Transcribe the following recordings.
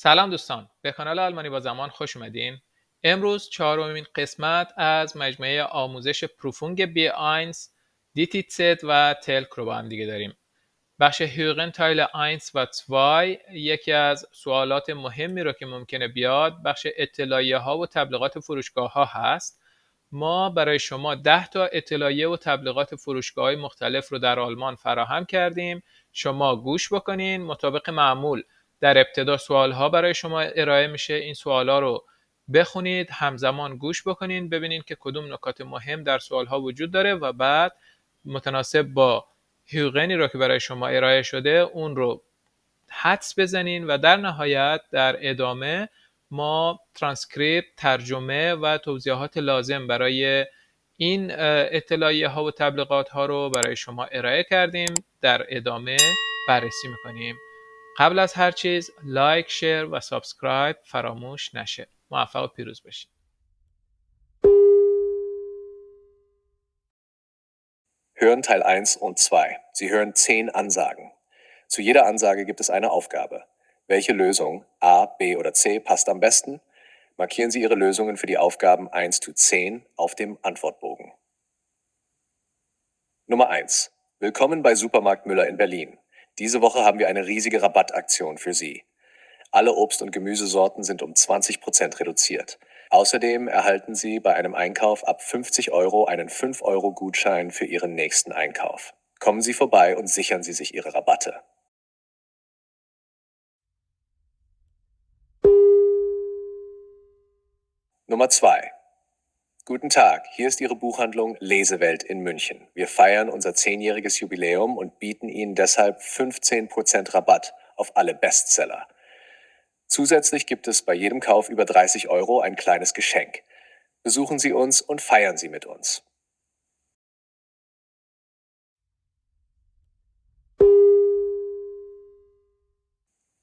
سلام دوستان، به کانال آلمانی با زمان خوش اومدین. امروز چهارمین قسمت از مجموعه آموزش پروفونگ بی آینز، دیتیتست و تلک رو با هم دیگه داریم. بخش هیوگن تایل آینز و 2 یکی از سوالات مهمی رو که ممکنه بیاد بخش اطلاعیه ها و تبلیغات فروشگاه ها هست. ما برای شما 10 تا اطلاعیه و تبلیغات فروشگاه های مختلف رو در آلمان فراهم کردیم. شما گوش بکنین. مطابق معمول در ابتدا سوالها برای شما ارائه میشه. این سوالا رو بخونید، همزمان گوش بکنین، ببینین که کدوم نکات مهم در سوالها وجود داره و بعد متناسب با هیوگنی رو که برای شما ارائه شده اون رو حدس بزنین و در نهایت در ادامه ما ترانسکریپت، ترجمه و توضیحات لازم برای این اطلاعیه ها و تبلیغات ها رو برای شما ارائه کردیم. در ادامه بررسی میکنیم. قبل از هر چیز لایک، شیر و سابسکرایب فراموش نشه. موفق و پیروز باشید. Hören Teil 1 und 2. Sie hören 10 Ansagen. Zu jeder Ansage gibt es eine Aufgabe. Welche Lösung, A, B oder C, passt am besten? Markieren Sie Ihre Lösungen für die Aufgaben 1 to 10 auf dem Antwortbogen. Nummer 1. Willkommen bei Supermarkt Müller in Berlin. Diese Woche haben wir eine riesige Rabattaktion für Sie. Alle Obst- und Gemüsesorten sind um 20% reduziert. Außerdem erhalten Sie bei einem Einkauf ab 50 Euro einen 5-Euro-Gutschein für Ihren nächsten Einkauf. Kommen Sie vorbei und sichern Sie sich Ihre Rabatte. Nummer 2. Guten Tag, hier ist Ihre Buchhandlung Lesewelt in München. Wir feiern unser 10-jähriges Jubiläum und bieten Ihnen deshalb 15% Rabatt auf alle Bestseller. Zusätzlich gibt es bei jedem Kauf über 30 Euro ein kleines Geschenk. Besuchen Sie uns und feiern Sie mit uns.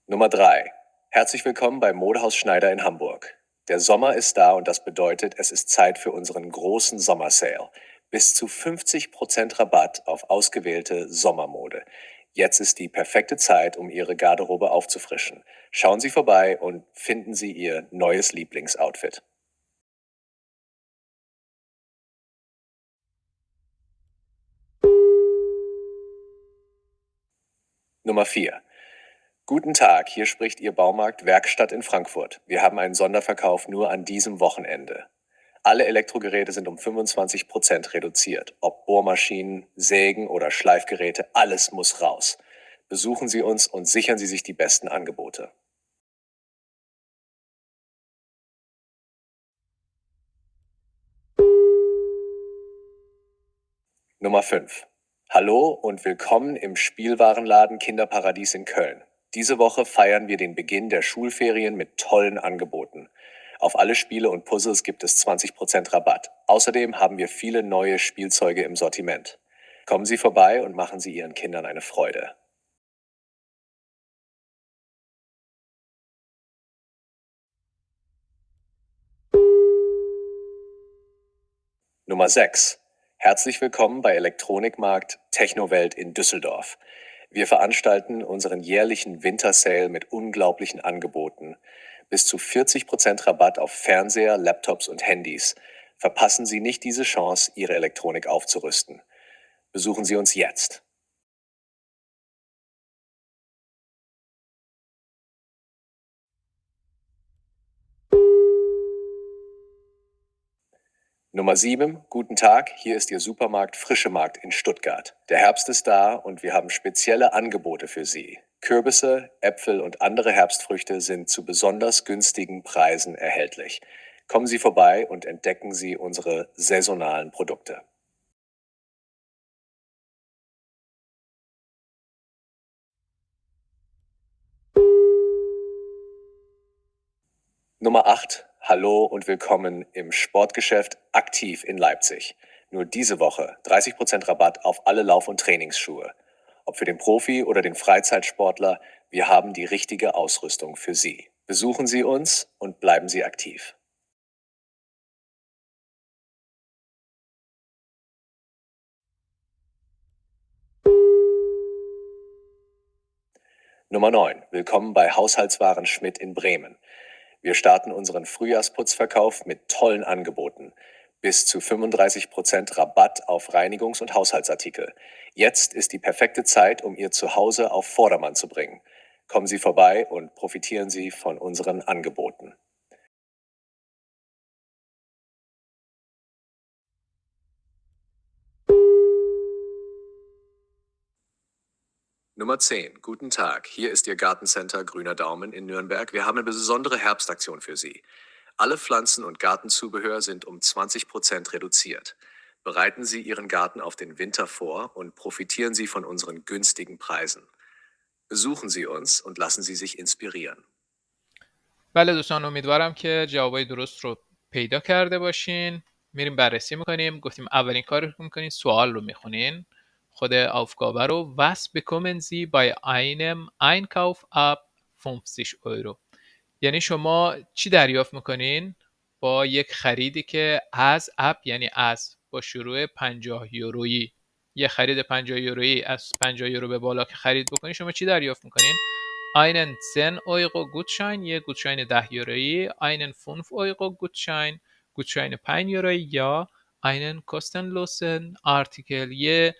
Nummer 3. Herzlich willkommen bei Modehaus Schneider in Hamburg. Der Sommer ist da und das bedeutet, es ist Zeit für unseren großen Sommersale. Bis zu 50% Rabatt auf ausgewählte Sommermode. Jetzt ist die perfekte Zeit, um Ihre Garderobe aufzufrischen. Schauen Sie vorbei und finden Sie Ihr neues Lieblingsoutfit. Nummer 4. Guten Tag, hier spricht Ihr Baumarkt Werkstatt in Frankfurt. Wir haben einen Sonderverkauf nur an diesem Wochenende. Alle Elektrogeräte sind um 25% reduziert. Ob Bohrmaschinen, Sägen oder Schleifgeräte, alles muss raus. Besuchen Sie uns und sichern Sie sich die besten Angebote. Nummer 5. Hallo und willkommen im Spielwarenladen Kinderparadies in Köln. Diese Woche feiern wir den Beginn der Schulferien mit tollen Angeboten. Auf alle Spiele und Puzzles gibt es 20% Rabatt. Außerdem haben wir viele neue Spielzeuge im Sortiment. Kommen Sie vorbei und machen Sie Ihren Kindern eine Freude. Nummer 6. Herzlich willkommen bei Elektronikmarkt Technowelt in Düsseldorf. Wir veranstalten unseren jährlichen Wintersale mit unglaublichen Angeboten. Bis zu 40% Rabatt auf Fernseher, Laptops und Handys. Verpassen Sie nicht diese Chance, Ihre Elektronik aufzurüsten. Besuchen Sie uns jetzt. Nummer 7. Guten Tag, hier ist Ihr Supermarkt Frischemarkt in Stuttgart. Der Herbst ist da und wir haben spezielle Angebote für Sie. Kürbisse, Äpfel und andere Herbstfrüchte sind zu besonders günstigen Preisen erhältlich. Kommen Sie vorbei und entdecken Sie unsere saisonalen Produkte. Nummer 8. Hallo und willkommen im Sportgeschäft Aktiv in Leipzig. Nur diese Woche 30% Rabatt auf alle Lauf- und Trainingsschuhe. Ob für den Profi oder den Freizeitsportler, wir haben die richtige Ausrüstung für Sie. Besuchen Sie uns und bleiben Sie aktiv. Nummer 9. Willkommen bei Haushaltswaren Schmidt in Bremen. Wir starten unseren Frühjahrsputzverkauf mit tollen Angeboten. Bis zu 35% Rabatt auf Reinigungs- und Haushaltsartikel. Jetzt ist die perfekte Zeit, um Ihr Zuhause auf Vordermann zu bringen. Kommen Sie vorbei und profitieren Sie von unseren Angeboten. Nummer 10. Guten Tag, hier ist Ihr Gartencenter Grüner Daumen in Nürnberg. Wir haben eine besondere Herbstaktion für Sie. Alle Pflanzen- und Gartenzubehör sind um 20% reduziert. Bereiten Sie Ihren Garten auf den Winter vor und profitieren Sie von unseren günstigen Preisen. Besuchen Sie uns und lassen Sie sich inspirieren. بله دوستان، امیدوارم که جوابای درست رو پیدا کرده باشین. میریم بررسی میکنیم. گفتیم اولین کاری رو میکنین سوال رو میخونین، خود Aufgabe رو. Was bekommen Sie bei einem Einkauf ab 50 Euro؟ یعنی شما چی دریافت میکنین با یک خریدی که از اپ، یعنی از، با شروع 50 یورویی، یه خرید 50 یورویی از 50 یورو به بالا که خرید بکنین، شما چی دریافت میکنین؟ einen 10 Euro Gutschein، یه گوتشاین 10 یورویی، einen 5 Euro Gutschein، گوتشاین 5 یورویی، یا einen kostenlosen Artikel، یه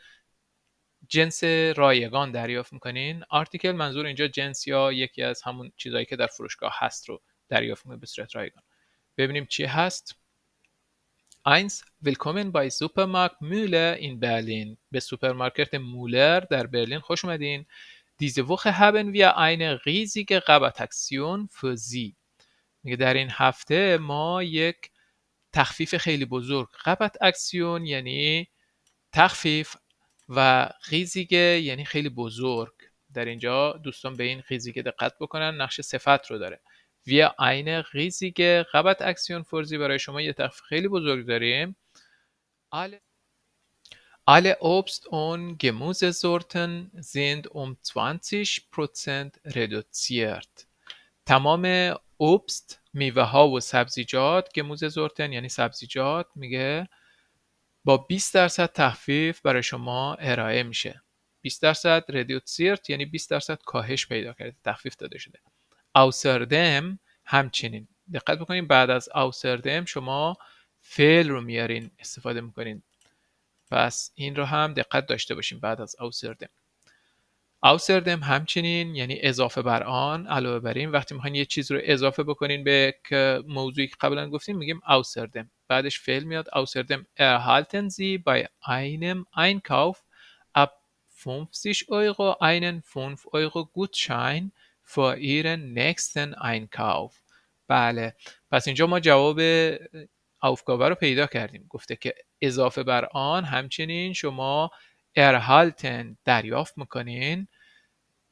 جنس رایگان دریافت میکنین. آرتیکل منظور اینجا جنس یا یکی از همون چیزایی که در فروشگاه هست رو دریافت میکنین به صورت رایگان. ببینیم چی هست. 1. Willkommen bei Supermarkt Müller in Berlin. به سوپرمارکت مولر در برلین خوش اومدین. Diese Woche haben wir eine riesige Rabattaktion für Sie. میگه در این هفته ما یک تخفیف خیلی بزرگ. ربط اکسیون یعنی تخفیف و ریزیگه یعنی خیلی بزرگ. در اینجا دوستان به این ریزیگه دقت بکنن، نقش صفت رو داره. wir eine riesige Rabattaktion für Sie، برای شما یه تخفیف خیلی بزرگ داریم. Alle Obst- und Gemüsesorten sind um 20% reduziert. تمام obst، میوه ها و سبزیجات، Gemüsesorten یعنی سبزیجات، میگه با 20% تخفیف برای شما ارائه میشه. 20% reduziert یعنی 20% کاهش پیدا کرده، تخفیف داده شده. außerdem همچنین. دقت بکنید بعد از außerdem شما فعل رو میارین استفاده میکنین، پس این رو هم دقت داشته باشیم. بعد از außerdem همچنین یعنی اضافه بر آن، علاوه بر این. وقتی میخواین یه چیز رو اضافه بکنین به موضوعی که قبلا گفتیم میگیم außerdem، بعدش فعل میاد. außerdem erhalten Sie bei einem Einkauf ab 50 Euro einen 5 Euro Gutschein für Ihren nächsten Einkauf. بله، پس اینجا ما جواب aufgabe رو پیدا کردیم. گفته که اضافه بر آن همچنین شما erhalten دریافت میکنین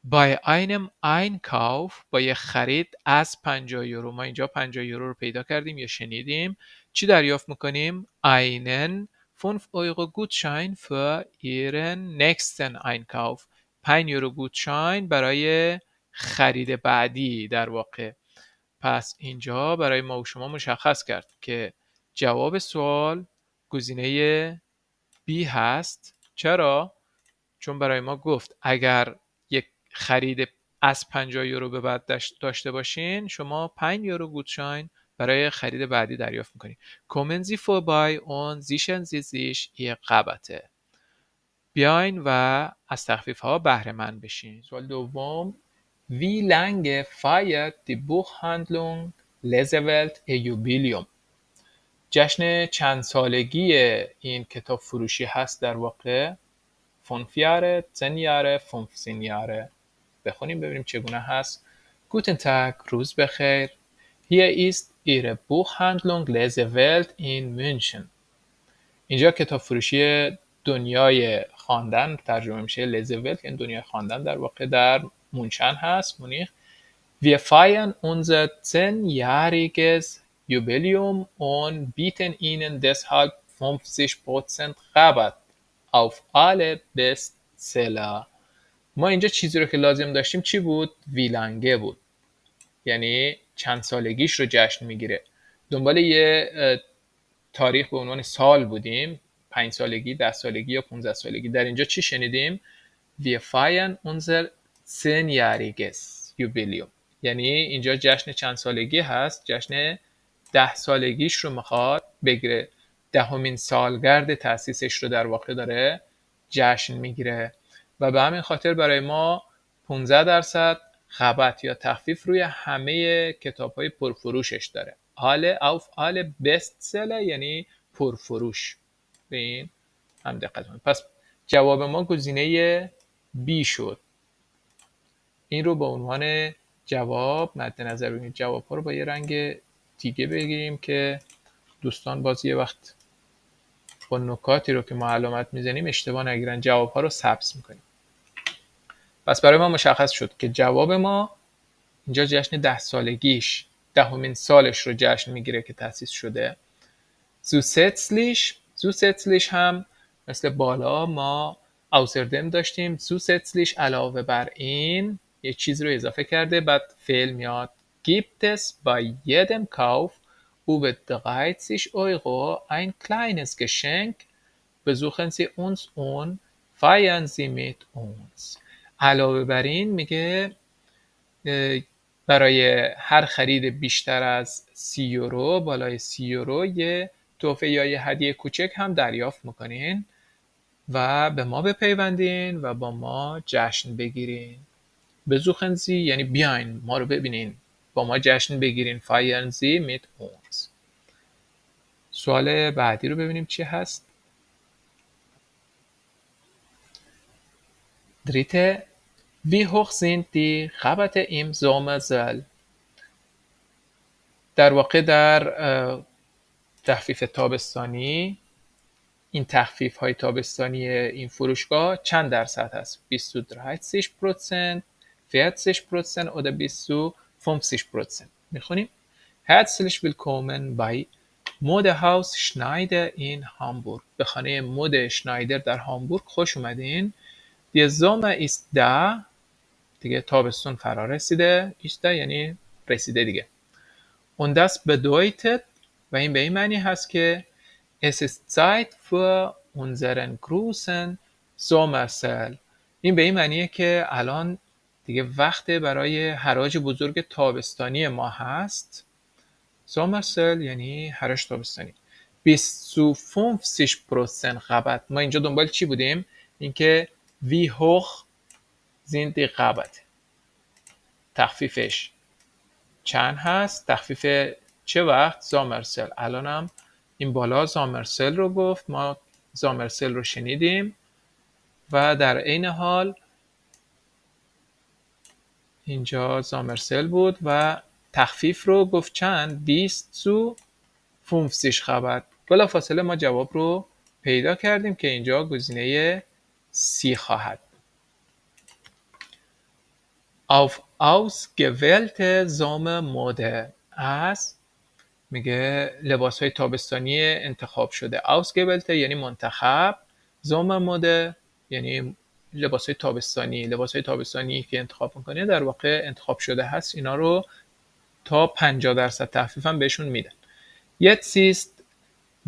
bei einem Einkauf، با یه خرید از 50 یورو. ما اینجا 50 یورو رو پیدا کردیم یا شنیدیم. چی دریافت میکنیم؟ einen 5 Euro Gutschein für Ihren nächsten Einkauf. 5 یورو گوتشاین برای خرید بعدی در واقع. پس اینجا برای ما و شما مشخص کرد که جواب سوال گزینه B هست. چرا؟ چون برای ما گفت اگر یک خرید از 50 یورو به بعد داشته باشین، شما 5 یورو گوتشاین برای خرید بعدی دریافت میکنید. kommen Sie vorbei und sichern Sie sich Ihr Rabatte. بیاین و از تخفیف ها بهره مند بشین. سوال دوم. Wie lange feiert die Buchhandlung Lesewelt ihr Jubiläum؟ جشن چند سالگی این کتاب فروشی هست در واقع 5 Jahre, 10 Jahre, 15 Jahre. بخونیم ببینیم چگونه هست. Guten Tag، روز بخیر. Hier ist Ihre Buchhandlung Lesewelt in München. اینجا کتاب فروشی دنیای خواندن ترجمه میشه. لزولت یعنی دنیای خواندن در واقع در مونشن هست، مونیخ. Wir feiern unser 10-jähriges Jubiläum und bieten Ihnen deshalb 50% Rabatt auf alle Bestseller. ما اینجا چیزی رو که لازم داشتیم چی بود؟ ویلانگه بود، یعنی چند سالگیش رو جشن میگیره. دنبال یه تاریخ به عنوان سال بودیم، 5 سالگی، 10 سالگی یا 15 سالگی. در اینجا چی شنیدیم؟ Wir feiern unser 10-jähriges Jubiläum. یعنی اینجا جشن چند سالگی هست، جشن 10 سالگیش رو میخواد بگیره، 10مین سالگرد تأسیسش رو در واقع داره جشن میگیره و به همین خاطر برای ما 15% خبط یا تخفیف روی همه کتاب‌های پرفروشش داره. auf alle Bestseller یعنی پرفروش. به این هم دقت کنید. پس جواب ما گزینه B شد. این رو به عنوان جواب مد نظر بگیریم. جواب‌ها رو با یه رنگ دیگه بگیریم که دوستان باز یه وقت با نکاتی رو که ما علامت میزنیم اشتباه نگیرن. جواب‌ها رو سبز میکنیم. پس برای ما مشخص شد که جواب ما اینجا جشن 10 سالگیش 10مین سالش رو جشن میگیره که تأسیس شده. zusätzlich هم مثل بالا ما außerdem داشتیم. zusätzlich علاوه بر این یه چیز رو اضافه کرده، بعد فعل میاد. gibt es bei jedem Kauf über 30 € ein kleines Geschenk? besuchen Sie uns und feiern Sie mit uns. علاوه بر این میگه برای هر خرید بیشتر از 30 یورو، بالای 30 یورو، یه تحفه یا یه هدیه کوچک هم دریافت میکنین و به ما بپیوندین و با ما جشن بگیرین. besuchen Sie یعنی بیاین ما رو ببینین، با ما جشن بگیرین. feiern Sie mit uns. سوال بعدی رو ببینیم چی هست. dritte Wie hoch sind die Rabatte im Sommersale? در واقع در تخفیف تابستانی، این تخفیف های تابستانی این فروشگاه چند درصد هست؟ 30%, 40% oder bis zu 50%. میخونیم Herzlich willkommen bei Modehaus Schneider in Hamburg. به خانه مد شنایدر در هامبورگ خوش اومدین. Die Sommer ist da. دیگه تابستون فرا رسیده. ist da یعنی رسیده دیگه. Und das bedeutet و این به این معنی هست که es ist Zeit für unseren großen Sommersale. این به این معنیه که الان دیگه وقت برای حراج بزرگ تابستانی ما هست. Sommersale یعنی حراج تابستانی. bis zu 50% Rabatt. ما اینجا دنبال چی بودیم؟ اینکه wie hoch sind die Rabatt. تخفیفش چند هست؟ تخفیف چه وقت؟ زامرسل. الان هم این بالا زامرسل رو گفت، ما زامرسل رو شنیدیم و در عین حال اینجا زامرسل بود و تخفیف رو گفت چند؟ 20 zu 50 خبر. بلا فاصله ما جواب رو پیدا کردیم که اینجا گزینه C خواهد. auf ausgewählte Sommermode از میگه لباس های تابستانی انتخاب شده. ausgewählte یعنی منتخب، Sommermode یعنی لباس های تابستانی. لباس های تابستانی که انتخاب میکنه در واقع انتخاب شده هست. اینا رو تا 50% تخفیف هم بهشون میدن. jetzt ist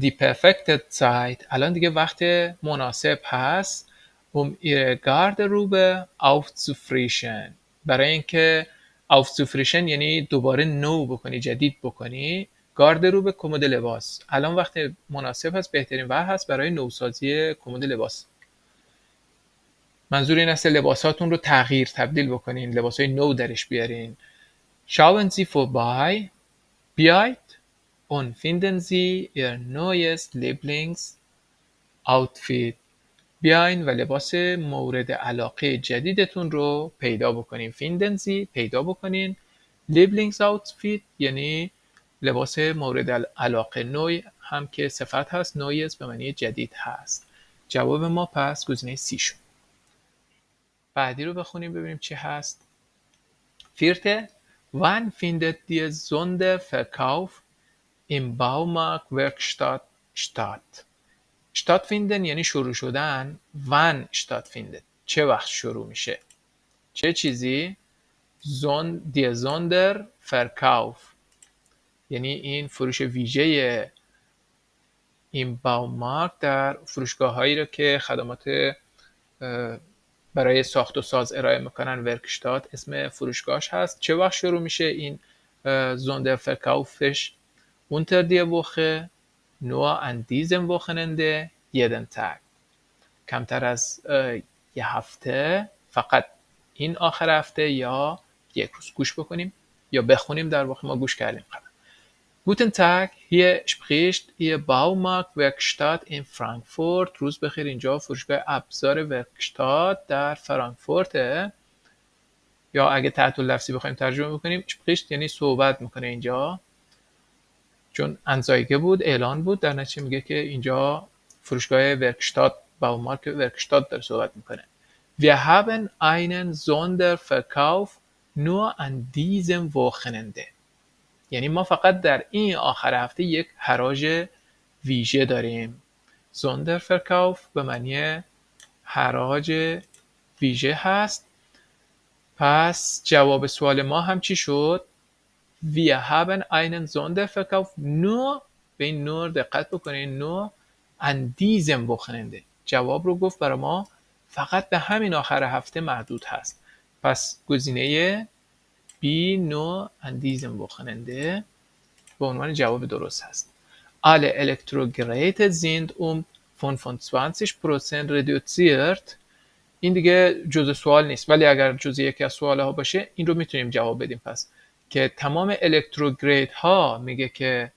die perfekte Zeit. الان دیگه وقت مناسب هست um ihre Garderobe aufzufrischen. برای اینکه aufzufrischen یعنی دوباره نو بکنی، جدید بکنی. گاردروب کمد لباس. الان وقت مناسب هست، بهترین وقت هست برای نوسازی کمد لباس. منظور این است لباساتون رو تغییر تبدیل بکنین، لباسای نو درش بیارین. Schauen Sie vorbei, بیایید und finden Sie Ihr neues Lieblingsoutfit. بیاین و لباس مورد علاقه جدیدتون رو پیدا بکنین. finden Sie پیدا بکنین. Lieblingsoutfit یعنی لباس مورد علاقه. نوع هم که صفت هست، نویز به معنی جدید هست. جواب ما پس گزینه C شد. بعدی رو بخونیم ببینیم چی هست. vierte Wann findet der Sonderverkauf im Baumarktwerkstatt statt? stattfinden یعنی شروع شدن. wann stattfindet چه وقت شروع میشه. چه چیزی؟ der Sonderverkauf یعنی این فروش ویژه این باومارک در فروشگاه هایی رو که خدمات برای ساخت و ساز ارائه میکنن ورکشتات اسم فروشگاهش هست. چه وقت شروع میشه این Sonderverkaufش unter die Woche nur an diesem Wochenende jeden Tag. کمتر از یه هفته، فقط این آخر هفته یا یک روز. گوش بکنیم یا بخونیم، در واقع ما گوش کردیم قبل. Guten Tag, hier spricht Ihr Baumarktwerkstatt in Frankfurt. روز بخیر، اینجا فروشگاه ابزار ورکشتات در فرانکفورته. یا اگه تحت لفظی بخوایم ترجمه بکنیم، spricht یعنی صحبت میکنه اینجا، چون انزایگه بود، اعلان بود، در نتیجه میگه که اینجا فروشگاه ورکشتات، باومارک ورکشتات داره صحبت میکنه. Wir haben einen Sonderverkauf nur an diesem Wochenende. یعنی ما فقط در این آخر هفته یک حراج ویژه داریم. Sonderverkauf به معنی حراج ویژه هست. پس جواب سوال ما هم چی شد؟ Wir haben einen Sonderverkauf nur، به این نور دقت بکنید، nur an diesem Wochenende. جواب رو گفت برای ما فقط به همین آخر هفته محدود هست. پس گزینه B nur an diesem Wochenende به عنوان جواب درست هست. Alle Elektrogeräte sind 25% reduziert. این دیگه جزء سوال نیست، ولی اگر جزء یکی از سواله ها باشه این رو میتونیم جواب بدیم. پس که تمام الکتروگرید ها میگه که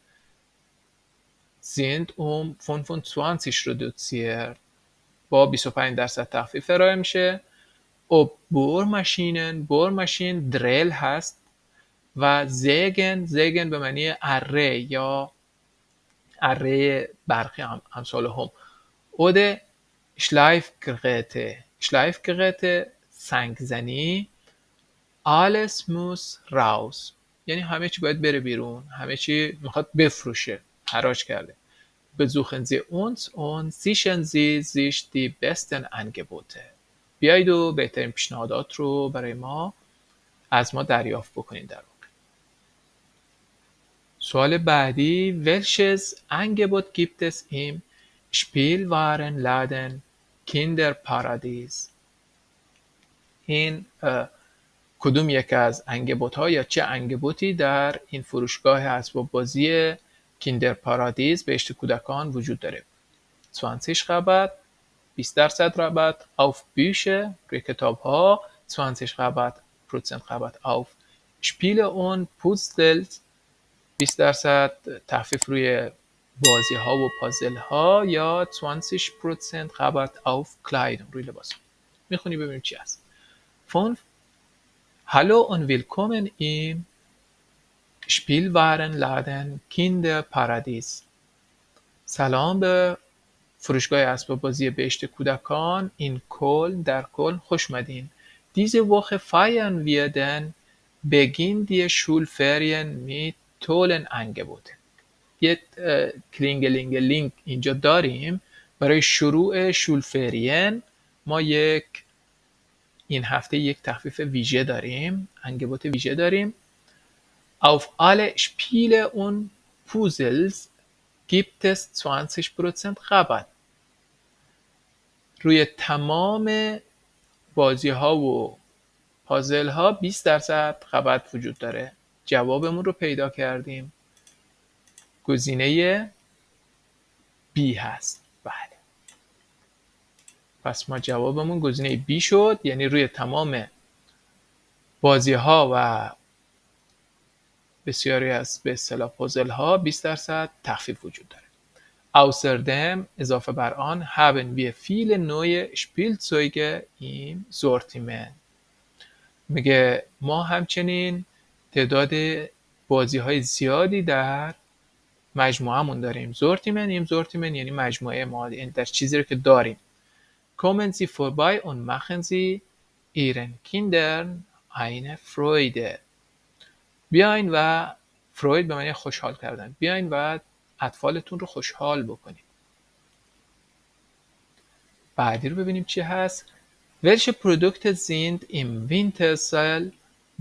sind 25 reduziert، با 25% تخفیف ارائه میشه. ob بورماشین دریل هست و زیگن به معنی اره یا اره برقی همسال هم. oder Schleifgeräte سنگزنی. alles muss raus یعنی همه چی باید بره بیرون، همه چی میخواد بفروشه، حراج کرده. besuchen Sie uns und sichern Sie sich die besten Angebote. بیایید و بهترین پیشنهادات رو برای ما از ما دریافت بکنید. در واقع سوال بعدی، welches Angebot gibt es im Spielwarenladen Kinderparadies؟ این کدوم یک از انگبوت ها یا چه انگبوتی در این فروشگاه اسباب بازی کیندر پارادیز بهشت کودکان وجود داره؟ 20 Rabatt، 20% Rabatt auf Bücher، روی کتاب ها، 20% Rabatt auf Spiele und Puzzles، 20% تخفیف روی بازی ها و پازل ها، یا 20% Rabatt auf Kleidung، روی لباس ها. میخونی ببینیم چی هست. 5 Hallo und willkommen im Spielwarenladen Kinderparadies. سلام به فروشگاه اسباب بازی بهشت کودکان این کلن، در کلن خوش اومدین. Diese Woche feiern wir den Beginn der Schulferien mit tollen Angeboten. یه کلینگلینگ اینجا داریم برای شروع شولفرین. ما این هفته یک تخفیف ویژه داریم، انگبوت ویژه داریم. Auf alle Spiele und Puzzles gibt es 20% Rabatt. روی تمام بازی ها و پازل ها 20% ربط وجود داره. جوابمون رو پیدا کردیم، گزینه B هست. بله، پس ما جوابمون گزینه B شد، یعنی روی تمام بازی ها و بسیاری از به اصطلاح پازل ها 20% تخفیف وجود داره. Außerdem اضافه بر آن haben wir viele neue Spielzeuge im Sortiment. میگه ما همچنین تعداد بازی های زیادی در مجموعه‌مون داریم. Sortiment یعنی مجموعه ما، یعنی در چیزی رو که داریم. Kommen Sie vorbei und machen Sie Ihren Kindern eine Freude. بیاین و فروید به معنی خوشحال کردن، بیاین و اطفالتون رو خوشحال بکنید. بعدی رو ببینیم چی هست. Welche Produkte sind im Wintersale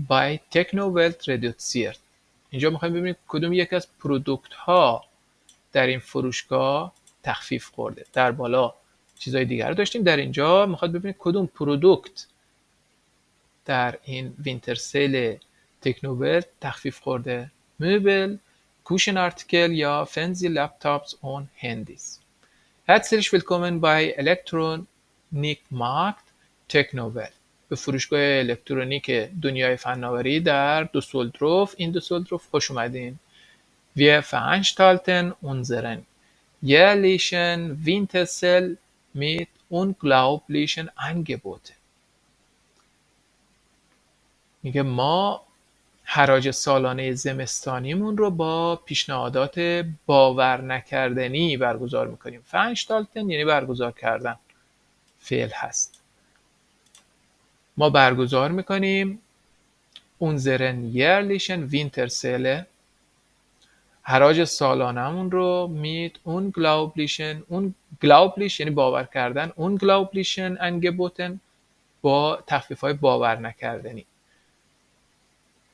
bei Technowelt reduziert؟ اینجا میخوایم ببینیم کدوم یک از پرودوکت ها در این فروشگاه تخفیف خورده. در بالا چیزای دیگر رو داشتیم. در اینجا میخواد ببینید کدوم پرودوکت در این وینتر سیل تکنوورت تخفیف خورده. möbel, Kuchenartikel یا fancy laptops und Handys. Herzlich willkommen bei Elektronikmarkt Technowelt. به فروشگاه الکترونیک دنیای فناوری در دوسلدورف این دوسلدورف خوش اومدین. Wir veranstalten unseren jährlichen Wintersale mit unglaublichen Angeboten. میگه ما حراج سالانه زمستانیمون رو با پیشنهادات باور نکردنی برگزار میکنیم. فانشتالتن یعنی برگزار کردن، فعل هست. ما برگزار میکنیم unseren jährlichen Wintersale، حراج سالانمون رو mit unglaublich یعنی باور کردن، unglaublichen Angeboten با تخفیف‌های باور نکردنی.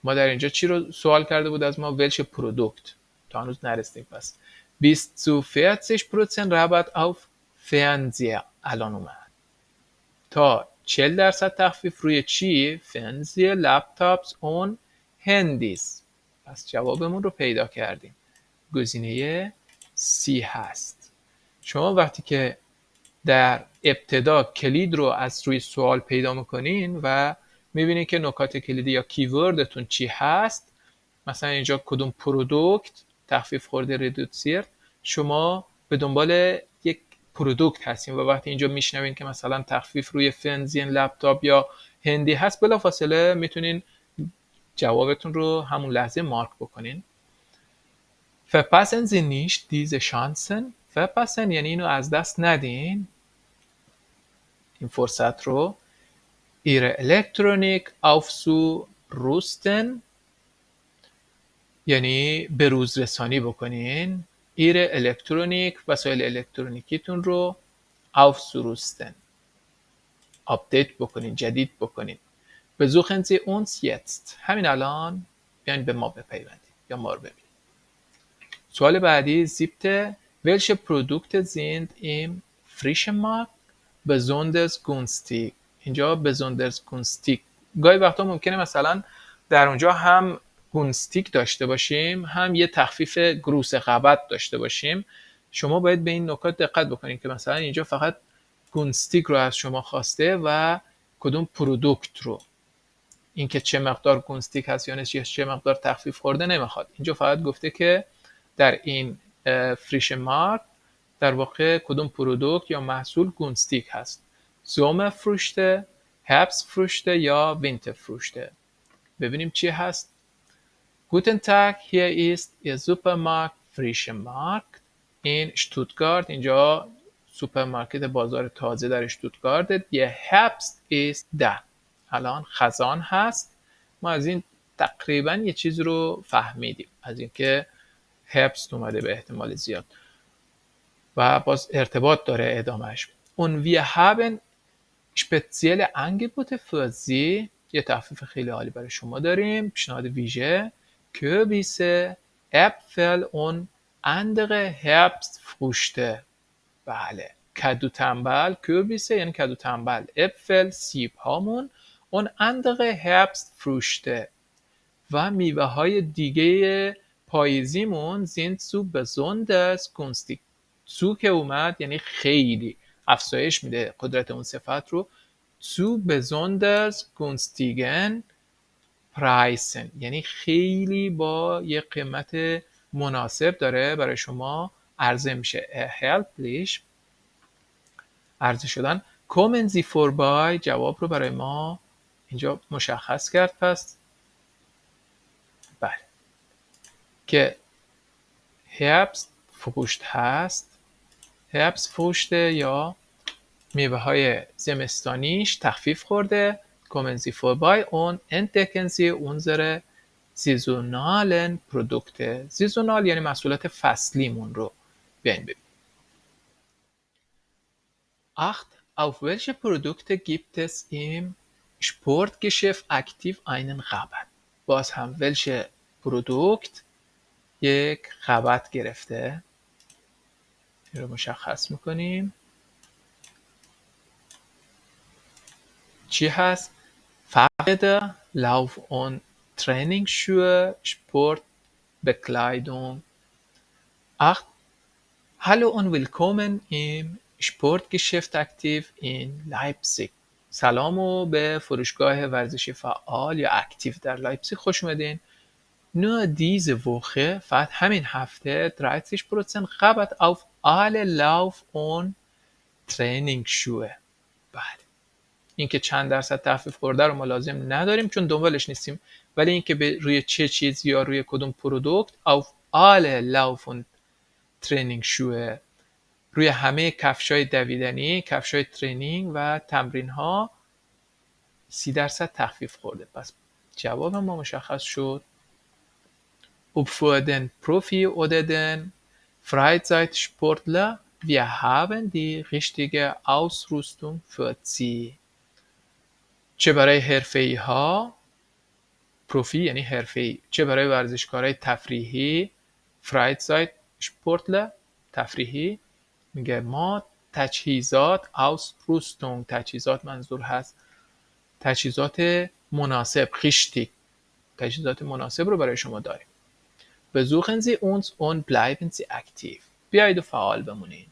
ما در اینجا چی رو سوال کرده بود از ما؟ welche Produkt. تا هنوز نرسیم. پس bis zu 40% Rabatt auf Fernseher الان اومد. تا 40% تخفیف روی چی؟ Fernseher, Laptops und Handys. پس جوابمون رو پیدا کردیم. گزینه C هست. شما وقتی که در ابتدا کلید رو از روی سوال پیدا میکنین و میبینید که نکات کلیدی یا کیوردتون چی هست، مثلا اینجا کدوم پرودوکت تخفیف خورده ریدوسیر، شما به دنبال یک پرودوکت هستین و وقتی اینجا میشنوین که مثلا تخفیف روی فنزین، لپتاپ یا هندی هست، بلافاصله میتونین جوابتون رو همون لحظه مارک بکنین. Verpassen Sie nicht diese Chancen. Verpassen یعنی اینو از دست ندین، این فرصت رو. Ihre Elektronik aufzurüsten یعنی به روز رسانی بکنین. Ihre Elektronik وسایل الکترونیکیتون رو aufzurüsten آپدیت بکنین، جدید بکنین. Besuchen Sie uns jetzt همین الان بیاین به ما بپیوندید یا ما رو ببینید. سوال بعدی siebte welche Produkte sind im frischen Markt besonders günstig. اینجا besonders günstig گاهی وقتا ممکنه مثلا در اونجا هم گونستیک داشته باشیم هم یه تخفیف گروس قبط داشته باشیم. شما باید به این نکات دقت بکنید که مثلا اینجا فقط گونستیک رو از شما خواسته و کدوم پرودوکت رو، اینکه چه مقدار گونستیک هست یا چه مقدار تخفیف خورده نمیخواد. اینجا فقط گفته که در این فریش مارکت در واقع کدوم پرودوکت یا محصول گونستیک هست. Sommerfrüchte، Herbstfrüchte یا Winterfrüchte. ببینیم چی هست. Guten Tag, hier ist Ihr Supermarkt Frische Markt in Stuttgart. اینجا سوپرمارکت بازار تازه در اشتوتگارت. Ihr Herbst ist da. الان خزان هست. ما از این تقریبا یه چیز رو فهمیدیم، از اینکه Herbst اومده به احتمال زیاد و باز ارتباط داره ادامهش. Und wir haben spezielle Angebote für Sie. یه تخفیف خیلی عالی برای شما داریم، پیشنهاد ویژه. Kürbisse, Äpfel und andere Herbstfrüchte. بله، کدو تنبل، Kürbisse یعنی کدو تنبل، Äpfel سیب هامون، und andere Herbstfrüchte و میوه های دیگه پاییزیمون sind zu besonders günstig. zu که اومد یعنی خیلی افزایش میده قدرت اون صفت رو. zu besonders günstigen Preisen یعنی خیلی با یه قیمت مناسب داره برای شما عرضه میشه. erhältlich عرضه شدن. kommen Sie vorbei جواب رو برای ما اینجا مشخص کرد. پس بله که Herbstfrüchte هست. Herbstfrüchte یا میوه های زمستانیش تخفیف خورده. kommen Sie vorbei und entdecken Sie unsere saisonalen Produkte. سیزونال یعنی محصولات فصلیمون رو بیاین ببینیم. 8. Auf welche Produkte gibt es im Sportgeschäft aktiv einen Rabatt. باز هم welche Produkt یک ربط گرفته. این رو مشخص میکنیم. چی هست؟ فقط Lauf- und Trainingsschuhe, Sportbekleidung. 8. Hallo und willkommen im Sportgeschäft aktiv in Leipzig. سلام و به فروشگاه ورزشی فعال یا اکتیو در لایپزیگ خوش اومدین. Nur diese Woche, فقط همین هفته 30% Rabatt auf alle Lauf- und Trainingsschuhe. بله. این که چند درصد تخفیف خورده رو ما لازم نداریم چون دنبالش نیستیم، ولی این که به روی چه چیز یا روی کدوم پرودوکت auf alle Lauf- und Trainingsschuhe، روی همه کفشای دویدنی، کفشای ترینینگ و تمرین ها 30% تخفیف خورده. پس جواب ما مشخص شد. Ob für den Profi oder den Freizeitsportler, wir haben die richtige Ausrüstung für Sie. چه برای حرفه‌ای ها، پروفی یعنی حرفه‌ای، چه برای ورزشکارای تفریحی، Freizeitsportler تفریحی، میگه ما تجهیزات Ausrüstung، تجهیزات منظور هست تجهیزات مناسب، richtig، تجهیزات مناسب رو برای شما داریم. Besuchen Sie uns und bleiben Sie aktiv. بیایید و فعال بمونید.